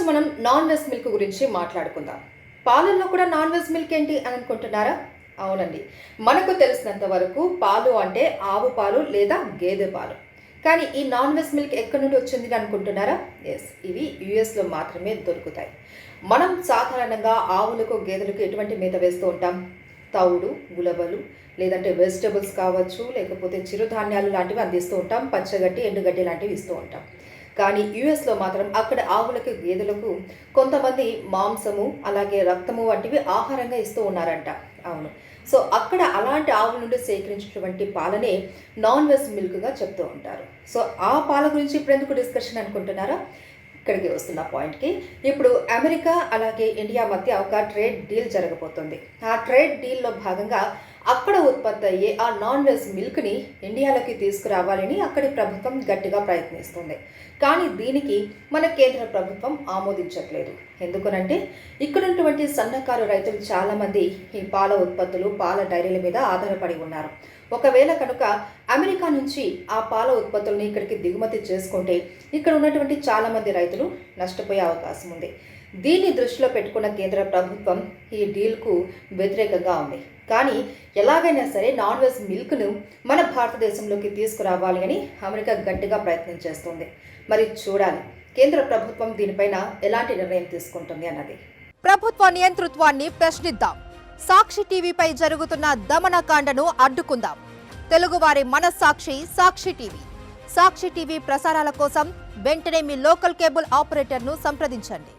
మనం non veg milk గురించి మాట్లాడుకుందాం. పాలల్లో కూడా నాన్ వెజ్ మిల్క్ ఏంటి అని అనుకుంటున్నారా? అవునండి. మనకు తెలిసినంత వరకు పాలు అంటే ఆవు పాలు లేదా గేదె పాలు. కానీ ఈ నాన్ వెజ్ మిల్క్ ఎక్కడి నుండి వచ్చింది అనుకుంటున్నారా? ఇవి యుఎస్లో మాత్రమే దొరుకుతాయి. మనం సాధారణంగా ఆవులకు గేదెలకు ఎటువంటి మేత వేస్తూ ఉంటాం? తౌడు, ఉలవలు, లేదంటే వెజిటబుల్స్ కావచ్చు, లేకపోతే చిరుధాన్యాలు లాంటివి అందిస్తూ ఉంటాం. పచ్చగడ్డి, ఎండుగడ్డి లాంటివి ఇస్తూ ఉంటాం. కానీ యుఎస్లో మాత్రం అక్కడ ఆవులకు గేదెలకు కొంతమంది మాంసము అలాగే రక్తము వంటివి ఆహారంగా ఇస్తూ ఉన్నారంట. అవును. సో అక్కడ అలాంటి ఆవుల నుండి సేకరించినటువంటి పాలనే నాన్ వెజ్ మిల్క్గా చెప్తూ ఉంటారు. సో ఆ పాల గురించి ఇప్పుడు ఎందుకు డిస్కషన్ అనుకుంటున్నారా? ఇక్కడికి వస్తున్న పాయింట్కి, ఇప్పుడు అమెరికా అలాగే ఇండియా మధ్య ఒక ట్రేడ్ డీల్ జరగబోతుంది. ఆ ట్రేడ్ డీల్లో భాగంగా అక్కడ ఉత్పత్తి అయ్యే ఆ నాన్ వెజ్ మిల్క్ని ఇండియాలోకి తీసుకురావాలని అక్కడి ప్రభుత్వం గట్టిగా ప్రయత్నిస్తుంది. కానీ దీనికి మన కేంద్ర ప్రభుత్వం ఆమోదించట్లేదు. ఎందుకనంటే ఇక్కడున్నటువంటి సన్నకారు రైతులు చాలామంది ఈ పాల ఉత్పత్తులు, పాల డైరీల మీద ఆధారపడి ఉన్నారు. ఒకవేళ కనుక అమెరికా నుంచి ఆ పాల ఉత్పత్తులను ఇక్కడికి దిగుమతి చేసుకుంటే ఇక్కడ ఉన్నటువంటి చాలామంది రైతులు నష్టపోయే అవకాశం ఉంది. దీన్ని దృష్టిలో పెట్టుకున్న కేంద్ర ప్రభుత్వం ఈ డీల్కు వ్యతిరేకంగా ఉంది. కానీ ఎలాగైనా సరే నాన్ వెజ్ మిల్క్ను మన భారతదేశంలోకి తీసుకురావాలి అని అమెరికా గట్టిగా ప్రయత్నం చేస్తుంది. మరి చూడాలి కేంద్ర ప్రభుత్వం దీనిపైన ఎలాంటి నిర్ణయం తీసుకుంటుంది అన్నది. ప్రభుత్వ నియంతృత్వాన్ని ప్రశ్నిద్దాం. సాక్షి టీవీపై జరుగుతున్న దమనకాండను అడ్డుకుందాం. తెలుగువారి మనస్సాక్షి సాక్షి టీవీ. సాక్షి టీవీ ప్రసారాల కోసం వెంటనే మీ లోకల్ కేబుల్ ఆపరేటర్ను సంప్రదించండి.